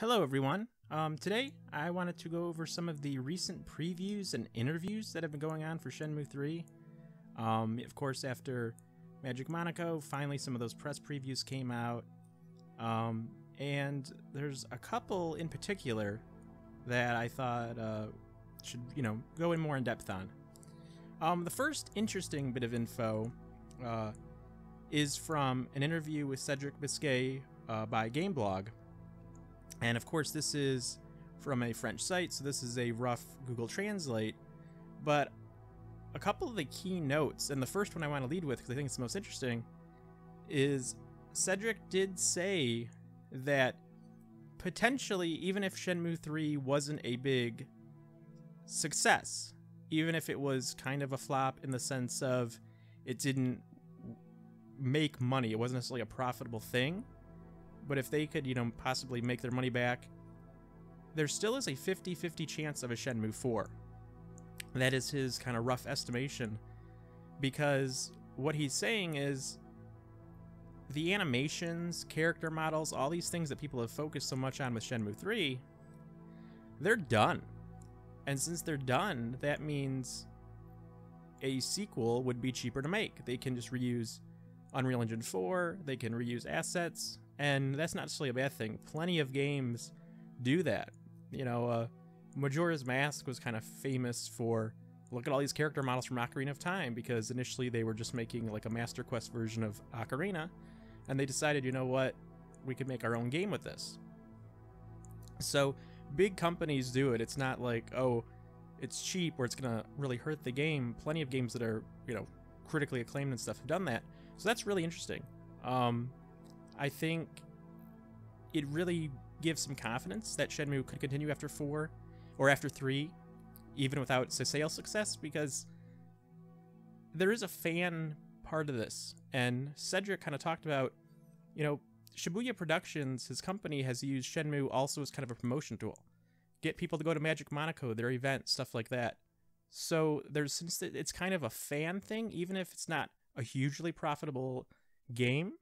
Hello everyone. Today I wanted to go over some of the recent previews and interviews that have been going on for Shenmue 3. Of course, after Magic Monaco, finally some of those press previews came out. And there's a couple in particular that I thought should, go in more in depth on. The first interesting bit of info is from an interview with Cedric Biscay by Gameblog. And of course, this is from a French site, so this is a rough Google Translate. But a couple of the key notes, and the first one I want to lead with because I think it's the most interesting, is Cedric did say that potentially, even if Shenmue 3 wasn't a big success, even if it was kind of a flop in the sense of it didn't make money, it wasn't necessarily a profitable thing, but if they could, possibly make their money back, there still is a 50-50 chance of a Shenmue 4. That is his kind of rough estimation, because what he's saying is the animations, character models, all these things that people have focused so much on with Shenmue 3, they're done. And since they're done, that means a sequel would be cheaper to make. They can just reuse Unreal Engine 4, they can reuse assets, and that's not necessarily a bad thing. Plenty of games do that. Majora's Mask was kind of famous for, look at all these character models from Ocarina of Time, because initially they were just making like a Master Quest version of Ocarina, and they decided, you know what, we could make our own game with this. So big companies do it. It's not like, oh, it's cheap or it's gonna really hurt the game. Plenty of games that are, critically acclaimed and stuff have done that. So that's really interesting. I think it really gives some confidence that Shenmue could continue after 4 or after 3, even without sales success, because there is a fan part of this. And Cedric kind of talked about, Shibuya Productions, his company, has used Shenmue also as kind of a promotion tool. Get people to go to Magic Monaco, their event, stuff like that. So since it's kind of a fan thing, even if it's not a hugely profitable game,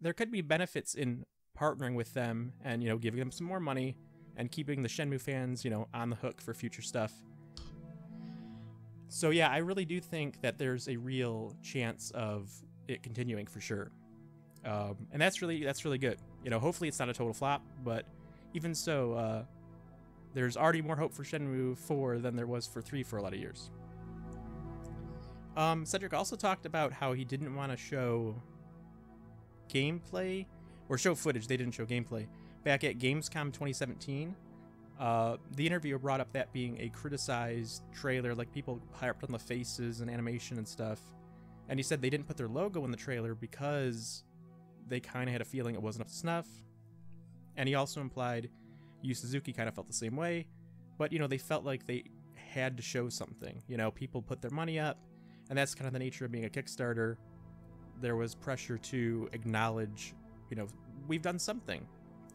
there could be benefits in partnering with them and, giving them some more money and keeping the Shenmue fans, on the hook for future stuff. So yeah, I really do think that there's a real chance of it continuing for sure. And that's really good. Hopefully it's not a total flop, but even so, there's already more hope for Shenmue 4 than there was for 3 for a lot of years. Cedric also talked about how he didn't want to show gameplay or show footage. They didn't show gameplay back at Gamescom 2017. The interviewer brought up that being a criticized trailer, like people harped on the faces and animation and stuff, and he said they didn't put their logo in the trailer because they kind of had a feeling it wasn't up to snuff. And he also implied Yu Suzuki kind of felt the same way, but they felt like they had to show something. People put their money up, and that's kind of the nature of being a Kickstarter. There was pressure to acknowledge, we've done something.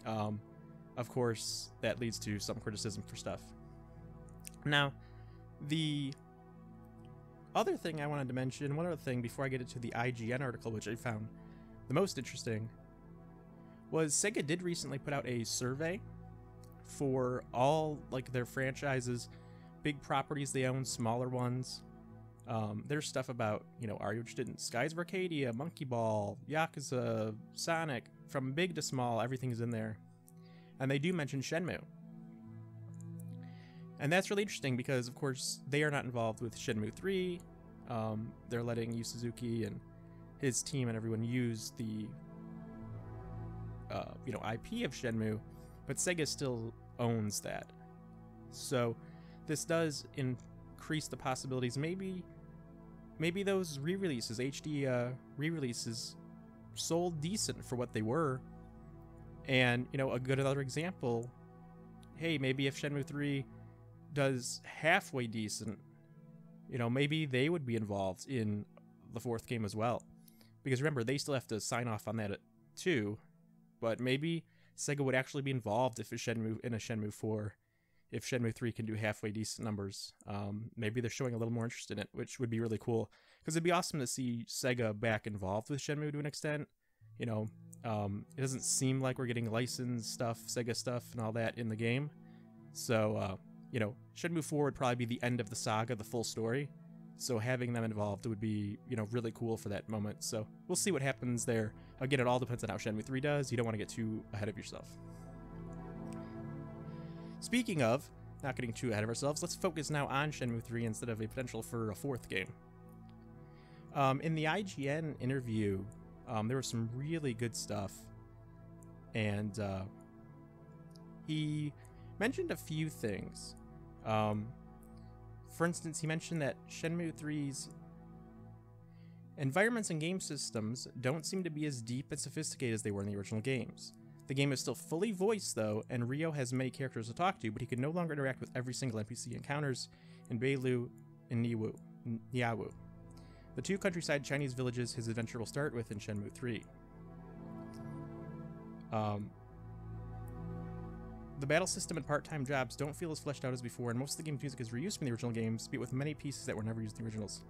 Of course, that leads to some criticism for stuff. Now, the other thing I wanted to mention, one other thing before I get into the IGN article, which I found the most interesting, was Sega did recently put out a survey for all their franchises, big properties they own, smaller ones. There's stuff about, are you interested in Skies of Arcadia, Monkey Ball, Yakuza, Sonic, from big to small, everything's in there. And they do mention Shenmue. And that's really interesting because, of course, they are not involved with Shenmue 3. They're letting Yu Suzuki and his team and everyone use the, IP of Shenmue, but Sega still owns that. So this does increase the possibilities. Maybe those re-releases, HD re-releases, sold decent for what they were. And, another example, hey, maybe if Shenmue 3 does halfway decent, maybe they would be involved in the 4th game as well. Because remember, they still have to sign off on that too. But maybe Sega would actually be involved if in a Shenmue 4, if Shenmue 3 can do halfway decent numbers. Maybe they're showing a little more interest in it, which would be really cool. Because it'd be awesome to see Sega back involved with Shenmue to an extent. You know, it doesn't seem like we're getting licensed stuff, Sega stuff, and all that in the game. So, you know, Shenmue 4 would probably be the end of the saga, the full story. So having them involved would be, you know, really cool for that moment. So we'll see what happens there. Again, it all depends on how Shenmue 3 does. You don't want to get too ahead of yourself. Speaking of not getting too ahead of ourselves, let's focus now on Shenmue 3 instead of a potential for a fourth game. In the IGN interview, there was some really good stuff. And he mentioned a few things. For instance, he mentioned that Shenmue 3's environments and game systems don't seem to be as deep and sophisticated as they were in the original games. The game is still fully voiced, though, and Ryo has many characters to talk to, but he can no longer interact with every single NPC he encounters in Beilu and Niawu, the two countryside Chinese villages his adventure will start with in Shenmue 3. The battle system and part-time jobs don't feel as fleshed out as before, and most of the game's music is reused from the original games, but with many pieces that were never used in the originals.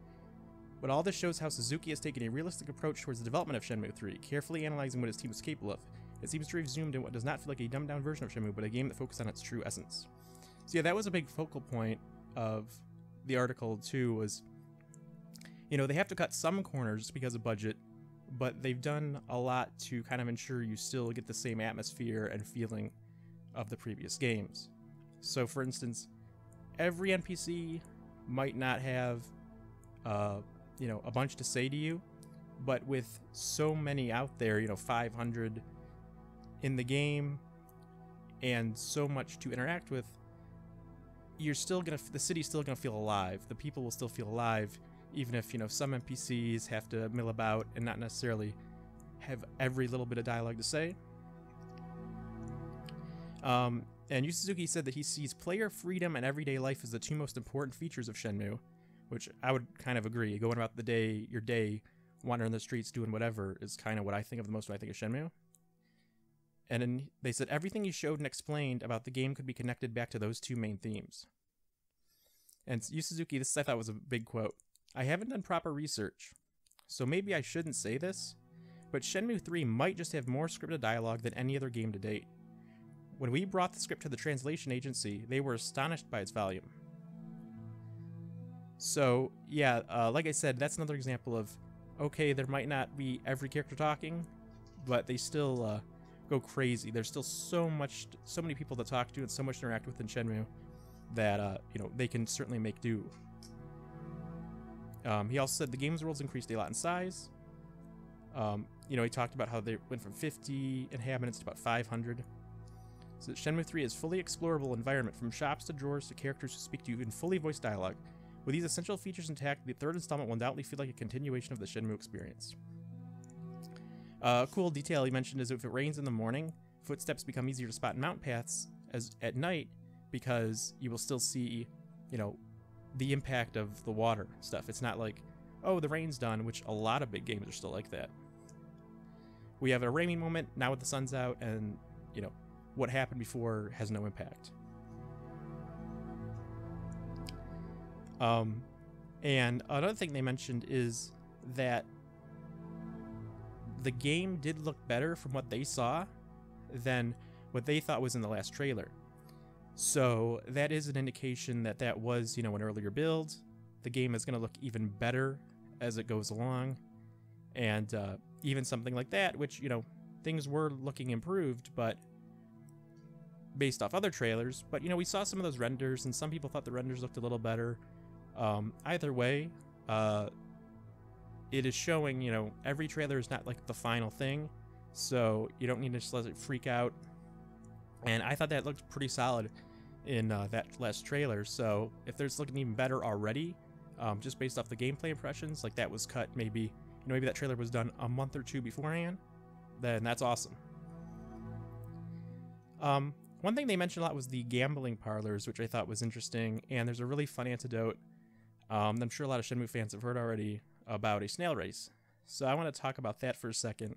But all this shows how Suzuki has taken a realistic approach towards the development of Shenmue 3, carefully analyzing what his team is capable of. It seems to have zoomed in what does not feel like a dumbed-down version of Shenmue, but a game that focused on its true essence. So yeah, that was a big focal point of the article too, was, you know, they have to cut some corners because of budget, but they've done a lot to kind of ensure you still get the same atmosphere and feeling of the previous games. So for instance, every NPC might not have you know, a bunch to say to you, but with so many out there, you know, 500 in the game and so much to interact with, you're still gonna, the city's still gonna feel alive. The people will still feel alive, even if, you know, some NPCs have to mill about and not necessarily have every little bit of dialogue to say. And Yu Suzuki said that he sees player freedom and everyday life as the two most important features of Shenmue, which I would kind of agree. Going about your day, wandering the streets, doing whatever, is kind of what I think of the most when I think of Shenmue. And then they said everything you showed and explained about the game could be connected back to those two main themes. And Yu Suzuki, this I thought was a big quote. I haven't done proper research, so maybe I shouldn't say this, but Shenmue 3 might just have more scripted dialogue than any other game to date. When we brought the script to the translation agency, they were astonished by its volume. So, yeah, like I said, that's another example of, okay, there might not be every character talking, but they still go crazy. There's still so many people to talk to and so much to interact with in Shenmue that, you know, they can certainly make do. He also said the game's worlds increased a lot in size. You know, he talked about how they went from 50 inhabitants to about 500. So Shenmue 3 is fully explorable environment, from shops to drawers to characters who speak to you in fully voiced dialogue. With these essential features intact, the third installment will undoubtedly feel like a continuation of the Shenmue experience. A cool detail he mentioned is if it rains in the morning, footsteps become easier to spot in mountain paths as at night, because you will still see, you know, the impact of the water stuff. It's not like, oh, the rain's done, which a lot of big games are still like that. We have a rainy moment now with the sun's out, and, you know, what happened before has no impact. And another thing they mentioned is that the game did look better from what they saw than what they thought was in the last trailer. So that is an indication that that was, you know, an earlier build. The game is going to look even better as it goes along. And even something like that, which, you know, things were looking improved, but based off other trailers. But, you know, we saw some of those renders, and some people thought the renders looked a little better. Either way, it is showing, you know, every trailer is not like the final thing, so you don't need to just let it freak out. And I thought that looked pretty solid in that last trailer, so if there's looking even better already, just based off the gameplay impressions, like that was cut maybe, you know, maybe that trailer was done a month or two beforehand, then that's awesome. One thing they mentioned a lot was the gambling parlors, which I thought was interesting, and there's a really fun anecdote I'm sure a lot of Shenmue fans have heard already about a snail race. So I want to talk about that for a second.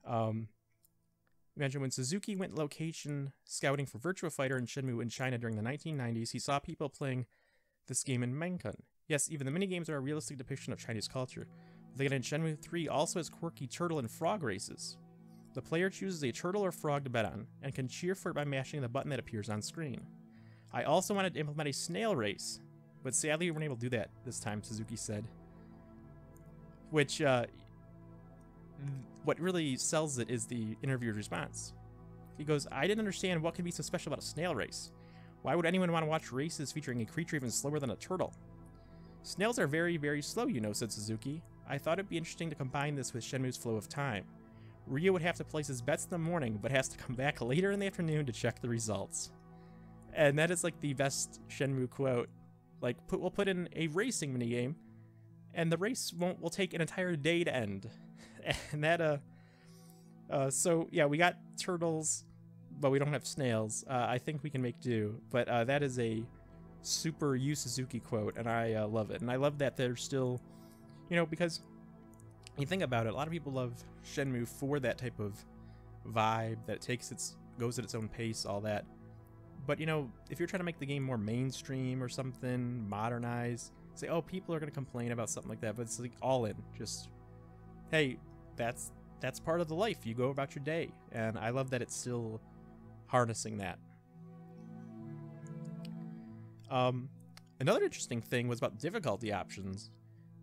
Imagine when Suzuki went location scouting for Virtua Fighter and Shenmue in China during the 1990s, he saw people playing this game in Menkan. Yes, even the minigames are a realistic depiction of Chinese culture. Then in Shenmue 3 also has quirky turtle and frog races. The player chooses a turtle or frog to bet on, and can cheer for it by mashing the button that appears on screen. I also wanted to implement a snail race, but sadly we weren't able to do that this time, Suzuki said. Which, what really sells it is the interviewer's response. He goes, I didn't understand what could be so special about a snail race. Why would anyone want to watch races featuring a creature even slower than a turtle? Snails are very, very slow, you know, said Suzuki. I thought it'd be interesting to combine this with Shenmue's flow of time. Ryo would have to place his bets in the morning, but has to come back later in the afternoon to check the results. And that is like the best Shenmue quote. Like, we'll put in a racing minigame, and the race will take an entire day to end. And that, so yeah, we got turtles, but we don't have snails. I think we can make do, but that is a super Yu Suzuki quote, and I love it. And I love that they're still, you know, because you think about it, a lot of people love Shenmue for that type of vibe that goes at its own pace, all that. But you know, if you're trying to make the game more mainstream or something, modernize, say, oh, people are going to complain about something like that, but it's like all in, just, hey, that's part of the life. You go about your day, and I love that it's still harnessing that. Another interesting thing was about difficulty options,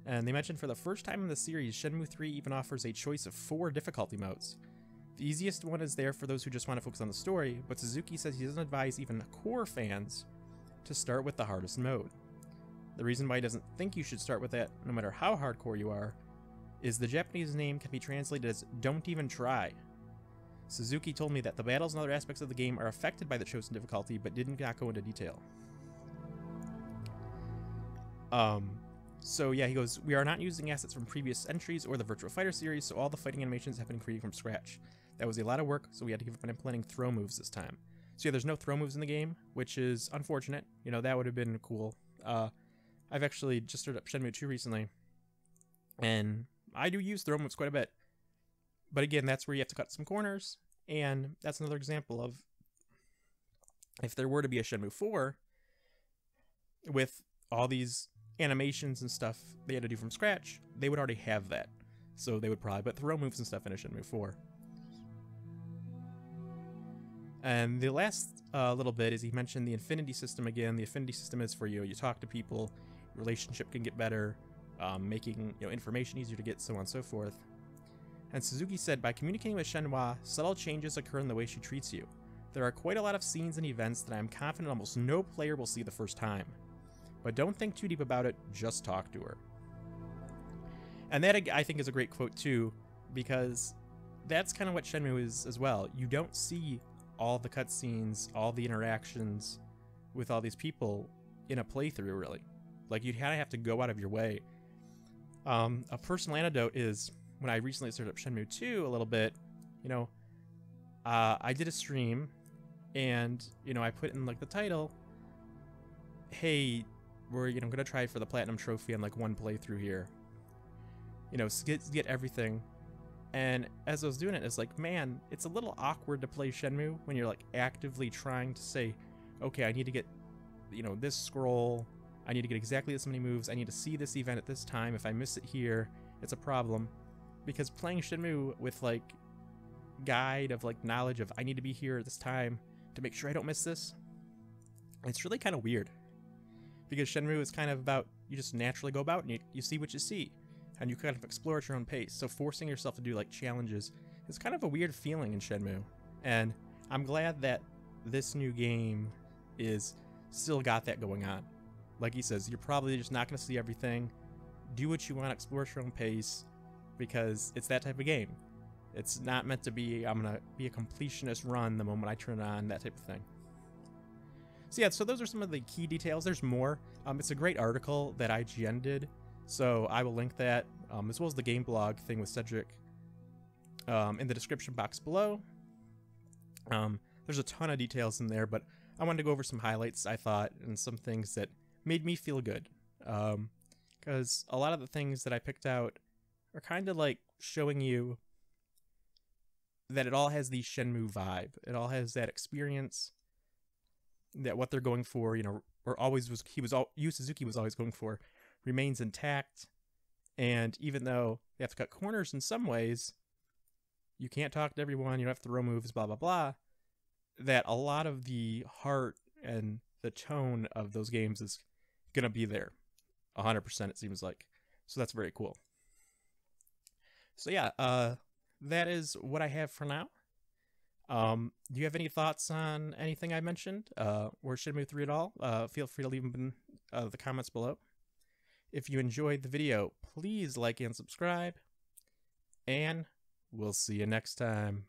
and they mentioned for the first time in the series, Shenmue 3 even offers a choice of 4 difficulty modes. The easiest one is there for those who just want to focus on the story, but Suzuki says he doesn't advise even core fans to start with the hardest mode. The reason why he doesn't think you should start with that, no matter how hardcore you are, is the Japanese name can be translated as "don't even try." Suzuki told me that the battles and other aspects of the game are affected by the chosen difficulty, but did not go into detail. So yeah, he goes, we are not using assets from previous entries or the Virtua Fighter series, so all the fighting animations have been created from scratch. That was a lot of work, so we had to give up on implementing throw moves this time. So yeah, there's no throw moves in the game, which is unfortunate. You know, that would have been cool. I've actually just started up Shenmue 2 recently, and I do use throw moves quite a bit. But again, that's where you have to cut some corners, and that's another example of if there were to be a Shenmue 4 with all these animations and stuff they had to do from scratch, they would already have that. So they would probably put throw moves and stuff in a Shenmue 4. And the last little bit is he mentioned the Infinity System again. The Infinity System is for you talk to people, relationship can get better, making information easier to get, so on and so forth. And Suzuki said, by communicating with Shenhua, subtle changes occur in the way she treats you. There are quite a lot of scenes and events that I am confident almost no player will see the first time. But don't think too deep about it, just talk to her. And that, I think, is a great quote too, because that's kind of what Shenmue is as well. You don't see all the cutscenes, all the interactions with all these people in a playthrough, really. Like, you kind of have to go out of your way. A personal anecdote is, when I recently started up Shenmue 2 a little bit, I did a stream, and, I put in, like, the title, hey, we're, gonna try for the Platinum Trophy on, like, one playthrough here. Get everything. And as I was doing it, it's like, man, it's a little awkward to play Shenmue when you're, like, actively trying to say, okay, I need to get, this scroll, I need to get exactly this many moves, I need to see this event at this time, if I miss it here, it's a problem. Because playing Shenmue with, like, guide of, like, knowledge of, I need to be here at this time to make sure I don't miss this, it's really kind of weird. Because Shenmue is kind of about, you just naturally go about and you see what you see. And you kind of explore at your own pace. So forcing yourself to do, like, challenges is kind of a weird feeling in Shenmue. And I'm glad that this new game is still got that going on. Like he says, you're probably just not going to see everything. Do what you want, explore at your own pace, because it's that type of game. It's not meant to be, I'm going to be a completionist run the moment I turn it on, that type of thing. So yeah, so those are some of the key details. There's more. It's a great article that IGN did, so I will link that, as well as the game blog thing with Cedric in the description box below. There's a ton of details in there, but I wanted to go over some highlights, I thought, and some things that made me feel good. Because a lot of the things that I picked out are kind of like showing you that it all has the Shenmue vibe. It all has that experience, that what they're going for, or always was, Yu Suzuki was always going for, remains intact, And even though you have to cut corners in some ways, you can't talk to everyone, you don't have to throw moves, blah, blah, blah, that a lot of the heart and the tone of those games is going to be there. 100% it seems like. So that's very cool. So yeah, that is what I have for now. Do you have any thoughts on anything I mentioned, or Shenmue 3 at all? Feel free to leave them in the comments below. If you enjoyed the video, please like and subscribe, and we'll see you next time.